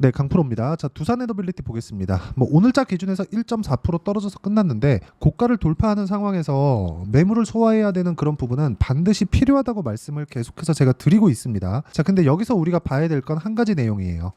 네, 강프로입니다. 자, 두산 에너빌리티 보겠습니다. 오늘자 기준에서 1.4% 떨어져서 끝났는데 고가를 돌파하는 상황에서 매물을 소화해야 되는 그런 부분은 반드시 필요하다고 말씀을 계속해서 제가 드리고 있습니다. 자, 근데 여기서 우리가 봐야 될 건 한 가지 내용이에요.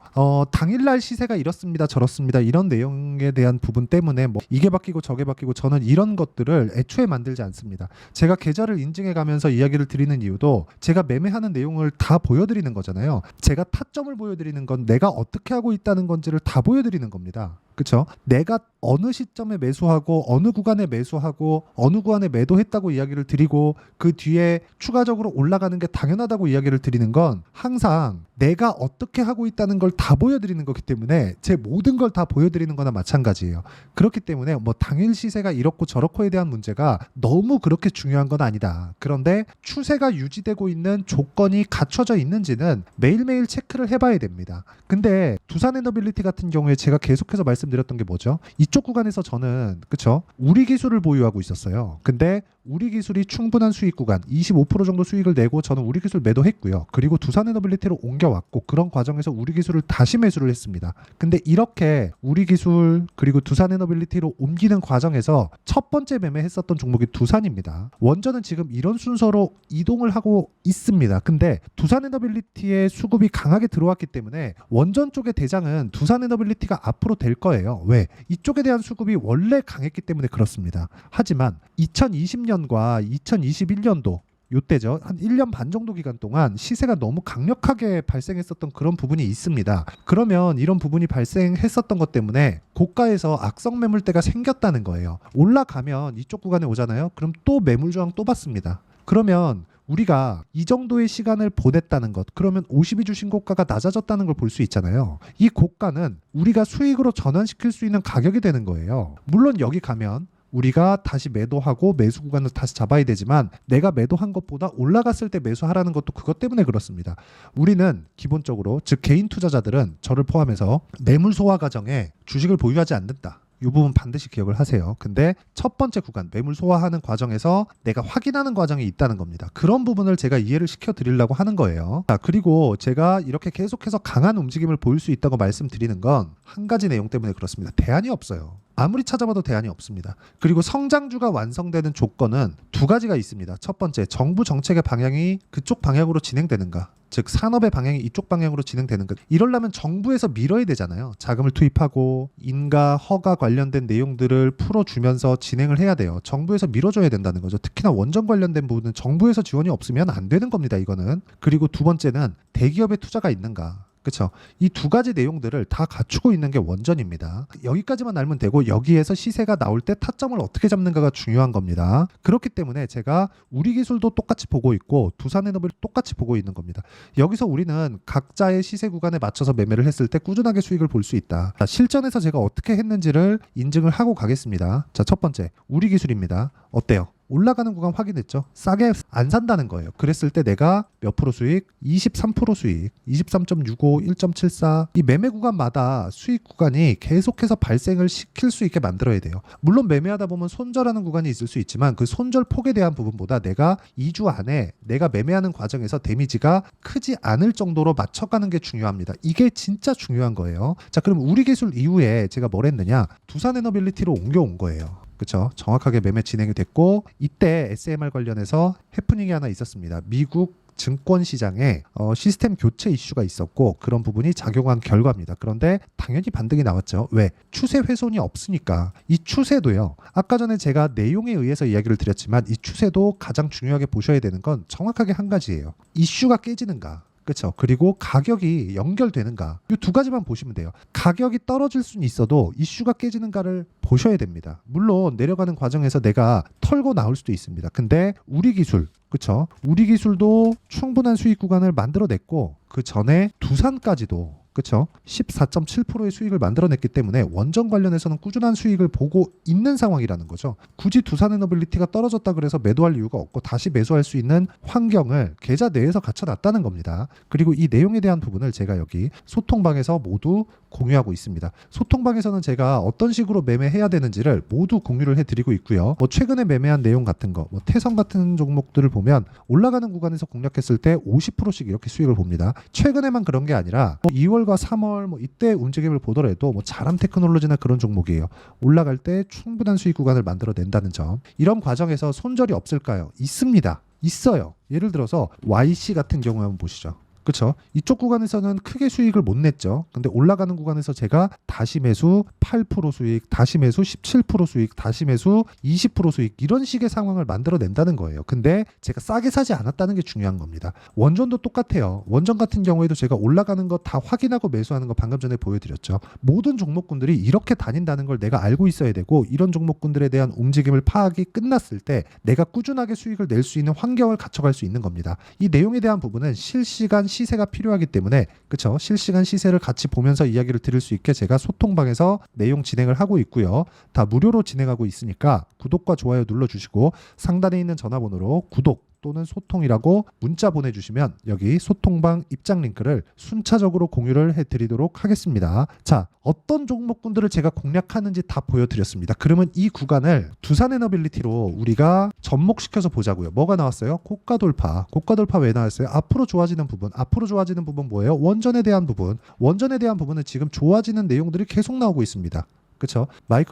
당일날 시세가 이렇습니다, 저렇습니다. 이런 내용에 대한 부분 때문에 이게 바뀌고 저게 바뀌고 저는 이런 것들을 애초에 만들지 않습니다. 제가 계좌를 인증해 가면서 이야기를 드리는 이유도 제가 매매하는 내용을 다 보여드리는 거잖아요. 제가 타점을 보여드리는 건 내가 어떻게 하고 있다는 건지를 다 보여드리는 겁니다. 그렇죠? 내가 어느 시점에 매수하고 어느 구간에 매수하고 어느 구간에 매도했다고 이야기를 드리고 그 뒤에 추가적으로 올라가는 게 당연하다고 이야기를 드리는 건 항상 내가 어떻게 하고 있다는 걸 다 보여드리는 거기 때문에 제 모든 걸 다 보여드리는 거나 마찬가지예요. 그렇기 때문에 당일 시세가 이렇고 저렇고에 대한 문제가 너무 그렇게 중요한 건 아니다. 그런데 추세가 유지되고 있는 조건이 갖춰져 있는지는 매일매일 체크를 해봐야 됩니다. 근데 두산에너빌리티 같은 경우에 제가 계속해서 말씀드렸던 게 뭐죠? 이쪽 구간에서 저는 그쵸? 우리 기술을 보유하고 있었어요. 근데 우리 기술이 충분한 수익 구간 25% 정도 수익을 내고 저는 우리 기술 매도했고요. 그리고 두산에너빌리티로 옮겨왔고 그런 과정에서 우리 기술을 다시 매수를 했습니다. 근데 이렇게 우리 기술 그리고 두산에너빌리티로 옮기는 과정에서 첫 번째 매매했었던 종목이 두산입니다. 원전은 지금 이런 순서로 이동을 하고 있습니다. 근데 두산에너빌리티의 수급이 강하게 들어왔기 때문에 원전 쪽의 대장은 두산에너빌리티가 앞으로 될 거예요. 왜? 이쪽에 대한 수급이 원래 강했기 때문에 그렇습니다. 하지만 2020년과 2021년도 요때죠. 한 1년 반 정도 기간 동안 시세가 너무 강력하게 발생했었던 그런 부분이 있습니다. 그러면 이런 부분이 발생했었던 것 때문에 고가에서 악성 매물대가 생겼다는 거예요. 올라가면 이쪽 구간에 오잖아요. 그럼 또 매물 저항 또 받습니다. 그러면 우리가 이 정도의 시간을 보냈다는 것, 그러면 52주 신고가가 낮아졌다는 걸 볼 수 있잖아요. 이 고가는 우리가 수익으로 전환시킬 수 있는 가격이 되는 거예요. 물론 여기 가면 우리가 다시 매도하고 매수 구간을 다시 잡아야 되지만 내가 매도한 것보다 올라갔을 때 매수하라는 것도 그것 때문에 그렇습니다. 우리는 기본적으로 즉 개인 투자자들은 저를 포함해서 매물 소화 과정에 주식을 보유하지 않는다. 이 부분 반드시 기억을 하세요. 근데 첫 번째 구간 매물 소화하는 과정에서 내가 확인하는 과정이 있다는 겁니다. 그런 부분을 제가 이해를 시켜드리려고 하는 거예요. 자, 그리고 제가 이렇게 계속해서 강한 움직임을 보일 수 있다고 말씀드리는 건 한 가지 내용 때문에 그렇습니다. 대안이 없어요. 아무리 찾아봐도 대안이 없습니다. 그리고 성장주가 완성되는 조건은 두 가지가 있습니다. 첫 번째, 정부 정책의 방향이 그쪽 방향으로 진행되는가? 즉 산업의 방향이 이쪽 방향으로 진행되는가? 이러려면 정부에서 밀어야 되잖아요. 자금을 투입하고 인가, 허가 관련된 내용들을 풀어주면서 진행을 해야 돼요. 정부에서 밀어줘야 된다는 거죠. 특히나 원전 관련된 부분은 정부에서 지원이 없으면 안 되는 겁니다. 이거는. 그리고 두 번째는 대기업의 투자가 있는가? 그렇죠. 이 두 가지 내용들을 다 갖추고 있는 게 원전입니다. 여기까지만 알면 되고 여기에서 시세가 나올 때 타점을 어떻게 잡는가가 중요한 겁니다. 그렇기 때문에 제가 우리 기술도 똑같이 보고 있고 두산에너비를 똑같이 보고 있는 겁니다. 여기서 우리는 각자의 시세 구간에 맞춰서 매매를 했을 때 꾸준하게 수익을 볼 수 있다. 자, 실전에서 제가 어떻게 했는지를 인증을 하고 가겠습니다. 자, 첫 번째 우리 기술입니다. 어때요? 올라가는 구간 확인했죠. 싸게 안 산다는 거예요. 그랬을 때 내가 몇 프로 수익? 23% 수익, 23.65, 1.74 이 매매 구간마다 수익 구간이 계속해서 발생을 시킬 수 있게 만들어야 돼요. 물론 매매하다 보면 손절하는 구간이 있을 수 있지만 그 손절 폭에 대한 부분보다 내가 2주 안에 내가 매매하는 과정에서 데미지가 크지 않을 정도로 맞춰가는 게 중요합니다. 이게 진짜 중요한 거예요. 자, 그럼 우리 기술 이후에 제가 뭘 했느냐? 두산에너빌리티로 옮겨온 거예요. 그렇죠. 정확하게 매매 진행이 됐고 이때 SMR 관련해서 해프닝이 하나 있었습니다. 미국 증권 시장에 시스템 교체 이슈가 있었고 그런 부분이 작용한 결과입니다. 그런데 당연히 반등이 나왔죠. 왜? 추세 훼손이 없으니까. 이 추세도요. 아까 전에 제가 내용에 의해서 이야기를 드렸지만 이 추세도 가장 중요하게 보셔야 되는 건 정확하게 한 가지예요. 이슈가 깨지는가? 그렇죠. 그리고 가격이 연결되는가? 이 두 가지만 보시면 돼요. 가격이 떨어질 수는 있어도 이슈가 깨지는가를 보셔야 됩니다. 물론 내려가는 과정에서 내가 털고 나올 수도 있습니다. 근데 우리 기술, 그렇죠? 우리 기술도 충분한 수익 구간을 만들어냈고 그 전에 두산까지도 그렇죠? 14.7%의 수익을 만들어냈기 때문에 원전 관련해서는 꾸준한 수익을 보고 있는 상황이라는 거죠. 굳이 두산에너빌리티가 떨어졌다 그래서 매도할 이유가 없고 다시 매수할 수 있는 환경을 계좌 내에서 갖춰놨다는 겁니다. 그리고 이 내용에 대한 부분을 제가 여기 소통방에서 모두 공유하고 있습니다. 소통방에서는 제가 어떤 식으로 매매해야 되는지를 모두 공유를 해드리고 있고요. 최근에 매매한 내용 같은 거, 태성 같은 종목들을 보면 올라가는 구간에서 공략했을 때 50%씩 이렇게 수익을 봅니다. 최근에만 그런 게 아니라 2월 2월과 3월 뭐 이때 움직임을 보더라도 뭐 자람 테크놀로지나 그런 종목이에요. 올라갈 때 충분한 수익 구간을 만들어낸다는 점. 이런 과정에서 손절이 없을까요? 있습니다. 있어요. 예를 들어서 YC 같은 경우 한번 보시죠. 그렇죠. 이쪽 구간에서는 크게 수익을 못 냈죠. 근데 올라가는 구간에서 제가 다시 매수 8% 수익, 다시 매수 17% 수익, 다시 매수 20% 수익 이런 식의 상황을 만들어낸다는 거예요. 근데 제가 싸게 사지 않았다는 게 중요한 겁니다. 원전도 똑같아요. 원전 같은 경우에도 제가 올라가는 거 다 확인하고 매수하는 거 방금 전에 보여드렸죠. 모든 종목군들이 이렇게 다닌다는 걸 내가 알고 있어야 되고 이런 종목군들에 대한 움직임을 파악이 끝났을 때 내가 꾸준하게 수익을 낼 수 있는 환경을 갖춰갈 수 있는 겁니다. 이 내용에 대한 부분은 실시간 시세가 필요하기 때문에 그쵸 실시간 시세를 같이 보면서 이야기를 드릴 수 있게 제가 소통방에서 내용 진행을 하고 있고요. 다 무료로 진행하고 있으니까 구독과 좋아요 눌러주시고 상단에 있는 전화번호로 구독 또는 소통이라고 문자 보내주시면 여기 소통방 입장 링크를 순차적으로 공유를 해드리도록 하겠습니다. 자, 어떤 종목군들을 제가 공략하는지 다 보여드렸습니다. 그러면 이 구간을 두산에너빌리티로 우리가 접목시켜서 보자고요. 뭐가 나왔어요? 고가 돌파. 고가 돌파 왜 나왔어요? 앞으로 좋아지는 부분. 앞으로 좋아지는 부분 뭐예요? 원전에 대한 부분. 원전에 대한 부분은 지금 좋아지는 내용들이 계속 나오고 있습니다. 그렇죠?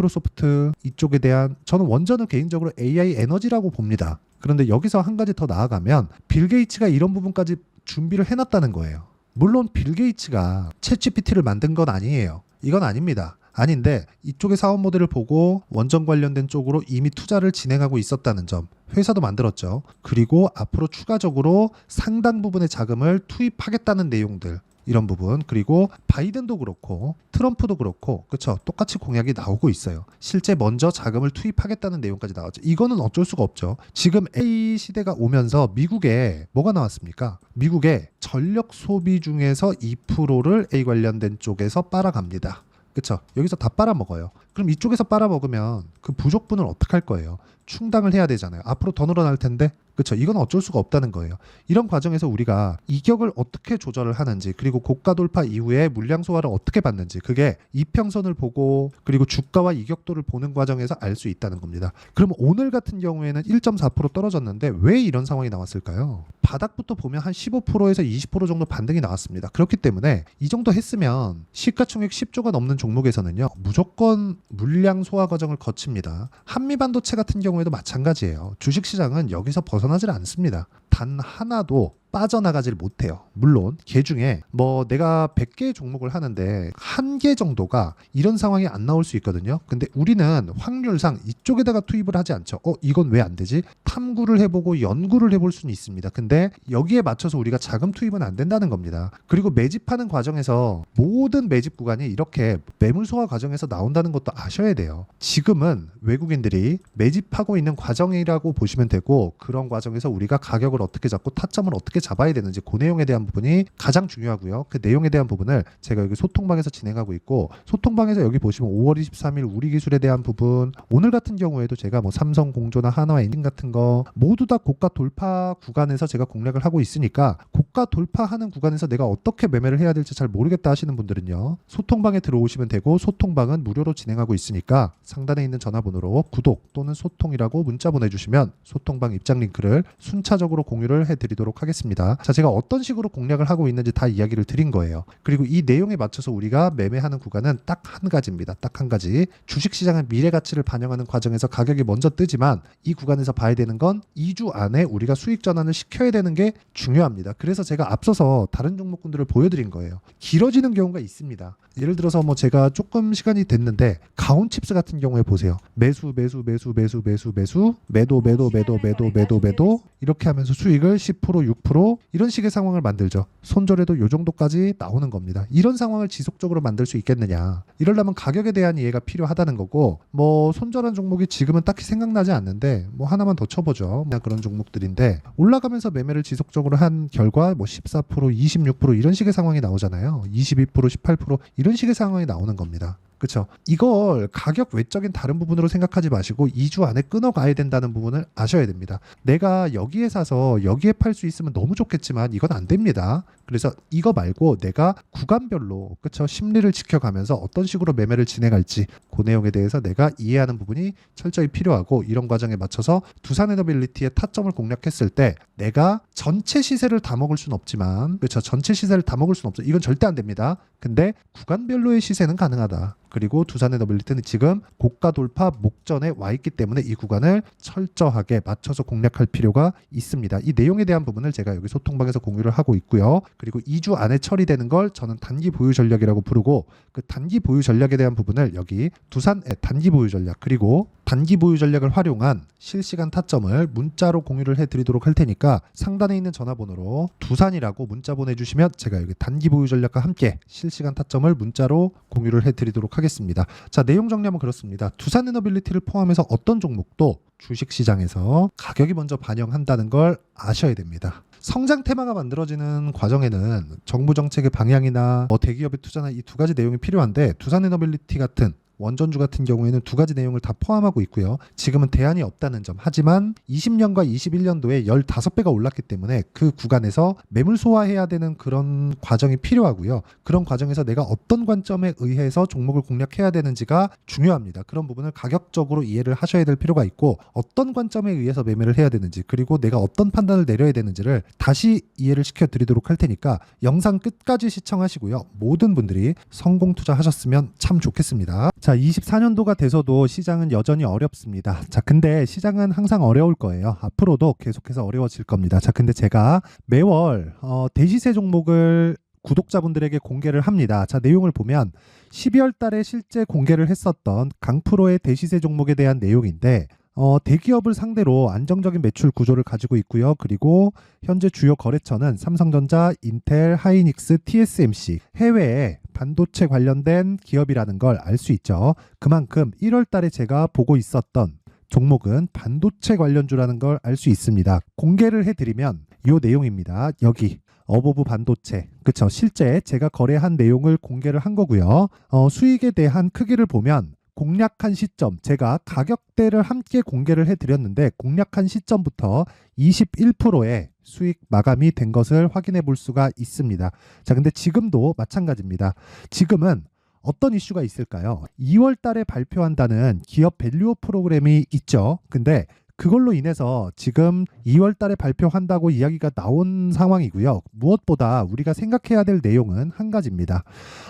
마이크로소프트 이쪽에 대한 저는 원전은 개인적으로 AI 에너지라고 봅니다. 그런데 여기서 한 가지 더 나아가면 빌 게이츠가 이런 부분까지 준비를 해놨다는 거예요. 물론 빌 게이츠가 챗GPT를 만든 건 아니에요. 이건 아닙니다. 아닌데 이쪽의 사업 모델을 보고 원전 관련된 쪽으로 이미 투자를 진행하고 있었다는 점. 회사도 만들었죠. 그리고 앞으로 추가적으로 상당 부분의 자금을 투입하겠다는 내용들. 이런 부분 그리고 바이든도 그렇고 트럼프도 그렇고 그렇죠 똑같이 공약이 나오고 있어요. 실제 먼저 자금을 투입하겠다는 내용까지 나왔죠. 이거는 어쩔 수가 없죠. 지금 AI 시대가 오면서 미국에 뭐가 나왔습니까? 미국에 전력 소비 중에서 2%를 A 관련된 쪽에서 빨아갑니다. 그렇죠. 여기서 다 빨아먹어요. 그럼 이쪽에서 빨아먹으면 그 부족분을 어떻게 할 거예요? 충당을 해야 되잖아요. 앞으로 더 늘어날 텐데 그렇죠. 이건 어쩔 수가 없다는 거예요. 이런 과정에서 우리가 이격을 어떻게 조절을 하는지 그리고 고가 돌파 이후에 물량 소화를 어떻게 받는지 그게 이평선을 보고 그리고 주가와 이격도를 보는 과정에서 알 수 있다는 겁니다. 그럼 오늘 같은 경우에는 1.4% 떨어졌는데 왜 이런 상황이 나왔을까요? 바닥부터 보면 한 15%에서 20% 정도 반등이 나왔습니다. 그렇기 때문에 이 정도 했으면 시가총액 10조가 넘는 종목에서는요. 무조건 물량 소화 과정을 거칩니다. 한미반도체 같은 경우에도 마찬가지예요. 주식시장은 여기서 벗어나질 않습니다. 단 하나도 빠져나가질 못해요. 물론 개 중에 뭐 내가 100개의 종목을 하는데 한 개 정도가 이런 상황이 안 나올 수 있거든요. 근데 우리는 확률상 이쪽에다가 투입을 하지 않죠. 이건 왜 안 되지? 탐구를 해보고 연구를 해볼 수는 있습니다. 근데 여기에 맞춰서 우리가 자금 투입은 안 된다는 겁니다. 그리고 매집하는 과정에서 모든 매집 구간이 이렇게 매물 소화 과정에서 나온다는 것도 아셔야 돼요. 지금은 외국인들이 매집하고 있는 과정이라고 보시면 되고 그런 과정에서 우리가 가격을 어떻게 잡고 타점을 어떻게 잡아야 되는지 그 내용에 대한 부분이 가장 중요하고요. 그 내용에 대한 부분을 제가 여기 소통방에서 진행하고 있고 소통방에서 여기 보시면 5월 23일 우리 기술에 대한 부분 오늘 같은 경우에도 제가 뭐 삼성공조나 한화 엔진 같은 거 모두 다 고가 돌파 구간에서 제가 공략을 하고 있으니까 고가 돌파하는 구간에서 내가 어떻게 매매를 해야 될지 잘 모르겠다 하시는 분들은요. 소통방에 들어오시면 되고 소통방은 무료로 진행하고 있으니까 상단에 있는 전화번호로 구독 또는 소통이라고 문자 보내주시면 소통방 입장 링크를 순차적으로 공유를 해드리도록 하겠습니다. 자, 제가 어떤 식으로 공략을 하고 있는지 다 이야기를 드린 거예요. 그리고 이 내용에 맞춰서 우리가 매매하는 구간은 딱 한 가지입니다. 딱 한 가지. 주식시장은 미래 가치를 반영하는 과정에서 가격이 먼저 뜨지만 이 구간에서 봐야 되는 건 2주 안에 우리가 수익 전환을 시켜야 되는 게 중요합니다. 그래서 제가 앞서서 다른 종목군들을 보여드린 거예요. 길어지는 경우가 있습니다. 예를 들어서 뭐 제가 조금 시간이 됐는데 가온칩스 같은 경우에 보세요. 매수 매도 이렇게 하면서 수익을 10% 6% 이런 식의 상황을 만들죠. 손절해도 이 정도까지 나오는 겁니다. 이런 상황을 지속적으로 만들 수 있겠느냐. 이러려면 가격에 대한 이해가 필요하다는 거고 뭐 손절한 종목이 지금은 딱히 생각나지 않는데 뭐 하나만 더 쳐보죠. 그런 종목들인데 올라가면서 매매를 지속적으로 한 결과 뭐 14% 26% 이런 식의 상황이 나오잖아요. 22% 18% 이런 식의 상황이 나오는 겁니다. 그렇죠. 이걸 가격 외적인 다른 부분으로 생각하지 마시고 2주 안에 끊어가야 된다는 부분을 아셔야 됩니다. 내가 여기에 사서 여기에 팔 수 있으면 너무 좋겠지만 이건 안 됩니다. 그래서 이거 말고 내가 구간별로 그렇죠. 심리를 지켜가면서 어떤 식으로 매매를 진행할지 그 내용에 대해서 내가 이해하는 부분이 철저히 필요하고 이런 과정에 맞춰서 두산에너빌리티의 타점을 공략했을 때 내가 전체 시세를 다 먹을 수는 없지만 그렇죠. 전체 시세를 다 먹을 수는 없어. 이건 절대 안 됩니다. 근데 구간별로의 시세는 가능하다. 그리고 두산에너빌리티는 지금 고가 돌파 목전에 와 있기 때문에 이 구간을 철저하게 맞춰서 공략할 필요가 있습니다. 이 내용에 대한 부분을 제가 여기 소통방에서 공유를 하고 있고요. 그리고 2주 안에 처리되는 걸 저는 단기 보유 전략이라고 부르고, 그 단기 보유 전략에 대한 부분을 여기 두산의 단기 보유 전략, 그리고 단기 보유 전략을 활용한 실시간 타점을 문자로 공유를 해드리도록 할 테니까 상단에 있는 전화번호로 두산이라고 문자 보내주시면 제가 여기 단기 보유 전략과 함께 실시간 타점을 문자로 공유를 해드리도록 하겠습니다. 자, 내용 정리하면 그렇습니다. 두산에너빌리티를 포함해서 어떤 종목도 주식시장에서 가격이 먼저 반영한다는 걸 아셔야 됩니다. 성장 테마가 만들어지는 과정에는 정부 정책의 방향이나 대기업의 투자나 이 두 가지 내용이 필요한데, 두산에너빌리티 같은 원전주 같은 경우에는 두 가지 내용을 다 포함하고 있고요. 지금은 대안이 없다는 점. 하지만 20년과 21년도에 15배가 올랐기 때문에 그 구간에서 매물 소화해야 되는 그런 과정이 필요하고요. 그런 과정에서 내가 어떤 관점에 의해서 종목을 공략해야 되는지가 중요합니다. 그런 부분을 가격적으로 이해를 하셔야 될 필요가 있고, 어떤 관점에 의해서 매매를 해야 되는지, 그리고 내가 어떤 판단을 내려야 되는지를 다시 이해를 시켜드리도록 할 테니까 영상 끝까지 시청하시고요. 모든 분들이 성공 투자하셨으면 참 좋겠습니다. 자, 24년도가 돼서도 시장은 여전히 어렵습니다. 자, 근데 시장은 항상 어려울 거예요. 앞으로도 계속해서 어려워질 겁니다. 자, 근데 제가 매월 대시세 종목을 구독자분들에게 공개를 합니다. 자, 내용을 보면 12월 달에 실제 공개를 했었던 강프로의 대시세 종목에 대한 내용인데, 대기업을 상대로 안정적인 매출 구조를 가지고 있고요. 그리고 현재 주요 거래처는 삼성전자, 인텔, 하이닉스, TSMC, 해외에 반도체 관련된 기업이라는 걸 알 수 있죠. 그만큼 1월 달에 제가 보고 있었던 종목은 반도체 관련주라는 걸 알 수 있습니다. 공개를 해드리면 이 내용입니다. 여기 어버브 반도체, 그쵸? 실제 제가 거래한 내용을 공개를 한 거고요. 수익에 대한 크기를 보면 공략한 시점, 제가 가격대를 함께 공개를 해드렸는데 공략한 시점부터 21%의 수익 마감이 된 것을 확인해 볼 수가 있습니다. 자, 근데 지금도 마찬가지입니다. 지금은 어떤 이슈가 있을까요? 2월 달에 발표한다는 기업 밸류업 프로그램이 있죠. 근데 그걸로 인해서 지금 2월 달에 발표한다고 이야기가 나온 상황이고요. 무엇보다 우리가 생각해야 될 내용은 한 가지입니다.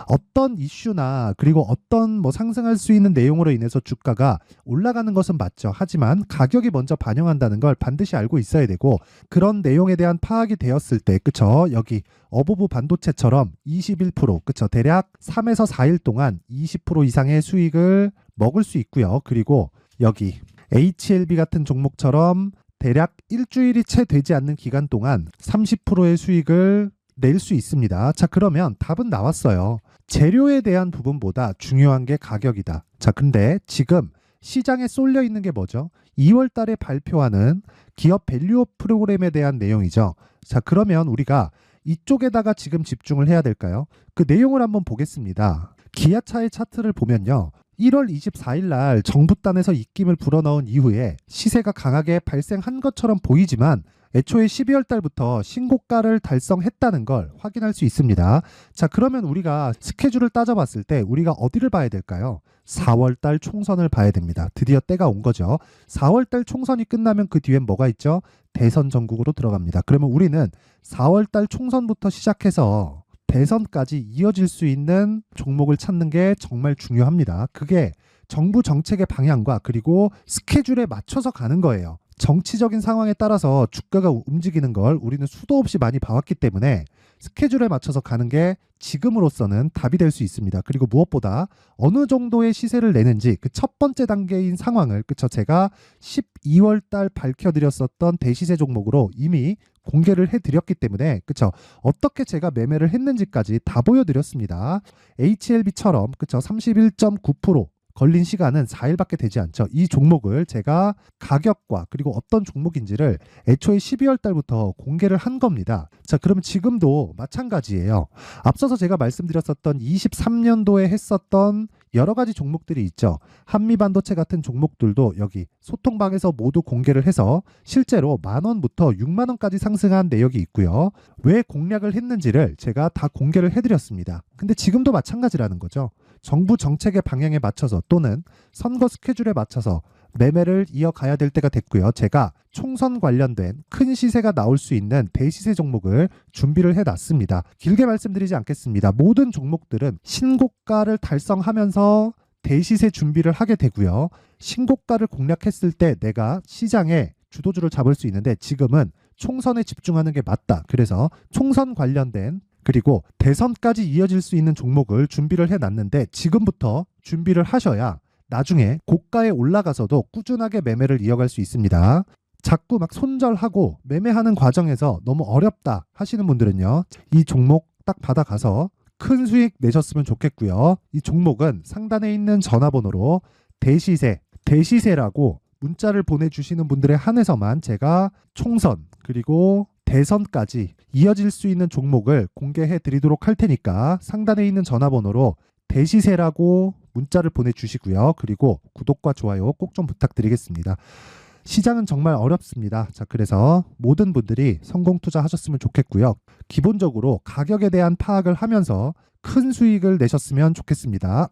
어떤 이슈나 그리고 어떤 상승할 수 있는 내용으로 인해서 주가가 올라가는 것은 맞죠. 하지만 가격이 먼저 반영한다는 걸 반드시 알고 있어야 되고, 그런 내용에 대한 파악이 되었을 때, 그쵸? 여기 어버브 반도체처럼 21%, 그쵸? 대략 3에서 4일 동안 20% 이상의 수익을 먹을 수 있고요. 그리고 여기 HLB 같은 종목처럼 대략 일주일이 채 되지 않는 기간 동안 30%의 수익을 낼 수 있습니다. 자, 그러면 답은 나왔어요. 재료에 대한 부분보다 중요한 게 가격이다. 자, 근데 지금 시장에 쏠려 있는 게 뭐죠? 2월 달에 발표하는 기업 밸류업 프로그램에 대한 내용이죠. 자, 그러면 우리가 이쪽에다가 지금 집중을 해야 될까요? 그 내용을 한번 보겠습니다. 기아차의 차트를 보면요. 1월 24일 날 정부단에서 입김을 불어넣은 이후에 시세가 강하게 발생한 것처럼 보이지만 애초에 12월 달부터 신고가를 달성했다는 걸 확인할 수 있습니다. 자, 그러면 우리가 스케줄을 따져봤을 때 우리가 어디를 봐야 될까요? 4월 달 총선을 봐야 됩니다. 드디어 때가 온 거죠. 4월 달 총선이 끝나면 그 뒤엔 뭐가 있죠? 대선 전국으로 들어갑니다. 그러면 우리는 4월 달 총선부터 시작해서 대선까지 이어질 수 있는 종목을 찾는 게 정말 중요합니다. 그게 정부 정책의 방향과 그리고 스케줄에 맞춰서 가는 거예요. 정치적인 상황에 따라서 주가가 움직이는 걸 우리는 수도 없이 많이 봐왔기 때문에 스케줄에 맞춰서 가는 게 지금으로서는 답이 될 수 있습니다. 그리고 무엇보다 어느 정도의 시세를 내는지 그 첫 번째 단계인 상황을, 그쵸? 제가 12월 달 밝혀드렸었던 대시세 종목으로 이미 공개를 해드렸기 때문에, 그쵸? 어떻게 제가 매매를 했는지까지 다 보여드렸습니다. HLB처럼, 그쵸? 31.9% 걸린 시간은 4일밖에 되지 않죠. 이 종목을 제가 가격과 그리고 어떤 종목인지를 애초에 12월 달부터 공개를 한 겁니다. 자, 그러면 지금도 마찬가지예요. 앞서서 제가 말씀드렸었던 23년도에 했었던 여러 가지 종목들이 있죠. 한미반도체 같은 종목들도 여기 소통방에서 모두 공개를 해서 실제로 10,000원부터 60,000원까지 상승한 내역이 있고요. 왜 공략을 했는지를 제가 다 공개를 해드렸습니다. 근데 지금도 마찬가지라는 거죠. 정부 정책의 방향에 맞춰서 또는 선거 스케줄에 맞춰서 매매를 이어가야 될 때가 됐고요. 제가 총선 관련된 큰 시세가 나올 수 있는 대시세 종목을 준비를 해놨습니다. 길게 말씀드리지 않겠습니다. 모든 종목들은 신고가를 달성하면서 대시세 준비를 하게 되고요. 신고가를 공략했을 때 내가 시장에 주도주를 잡을 수 있는데 지금은 총선에 집중하는 게 맞다. 그래서 총선 관련된 그리고 대선까지 이어질 수 있는 종목을 준비를 해놨는데 지금부터 준비를 하셔야 나중에 고가에 올라가서도 꾸준하게 매매를 이어갈 수 있습니다. 자꾸 막 손절하고 매매하는 과정에서 너무 어렵다 하시는 분들은요. 이 종목 딱 받아가서 큰 수익 내셨으면 좋겠고요. 이 종목은 상단에 있는 전화번호로 대시세라고 문자를 보내주시는 분들에 한해서만 제가 총선 그리고 대선까지 이어질 수 있는 종목을 공개해 드리도록 할 테니까 상단에 있는 전화번호로 대시세라고 문자를 보내주시고요. 그리고 구독과 좋아요 꼭 좀 부탁드리겠습니다. 시장은 정말 어렵습니다. 자, 그래서 모든 분들이 성공 투자하셨으면 좋겠고요. 기본적으로 가격에 대한 파악을 하면서 큰 수익을 내셨으면 좋겠습니다.